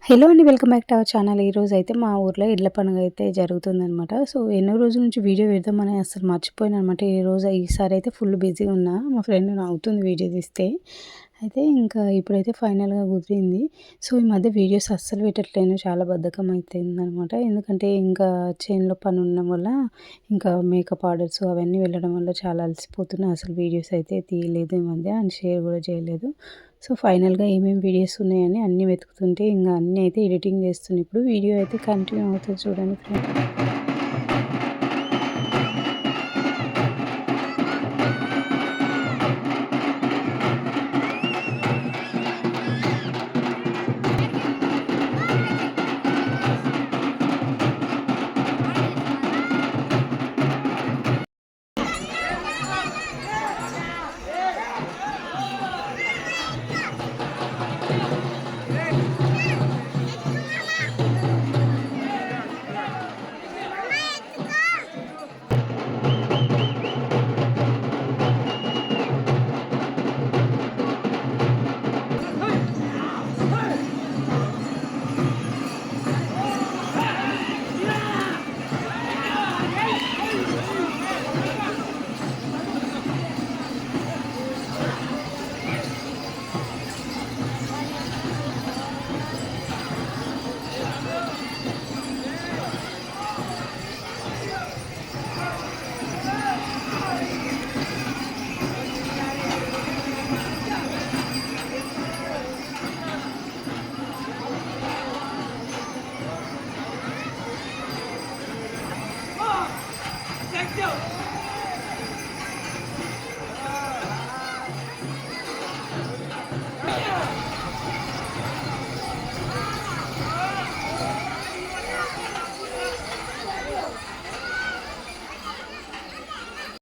Hello అండి. Welcome back to our channel. ఈరోజైతే మా ఊర్లో ఎడ్ల పండుగ అయితే జరుగుతుందనమాట. సో, ఎన్నో రోజుల నుంచి వీడియో పెడదామని అస్సలు మర్చిపోయాననమాట. ఈసారి అయితే ఫుల్ బిజీగా ఉన్నా. మా ఫ్రెండ్ నవ్వుతుంది వీడియో తీస్తే. అయితే ఇంకా ఇప్పుడైతే ఫైనల్‌గా కుదిరింది. సో, ఈ మధ్య వీడియోస్ అస్సలు పెట్టట్లేను. చాలా బద్ధకం అయిపోయిందనమాట. ఎందుకంటే ఇంకా చేనులో పని ఉండడం వల్ల ఇంకా మేకప్ ఆర్డర్స్ అవన్నీ వెళ్ళడం వల్ల చాలా అలసిపోతున్నా. అసలు వీడియోస్ అయితే తీయలేదు ఈ మధ్య అండ్ షేర్ కూడా చేయలేదు. సో, ఫైనల్‌గా ఏమేమి వీడియోస్ ఉన్నాయని అన్నీ వెతుకుతుంటే ఇంగ అన్నీ అయితే ఎడిటింగ్ చేస్తున్నా ఇప్పుడు. వీడియో అయితే కంటిన్యూ అవుతది చూడండి ఫ్రెండ్స్.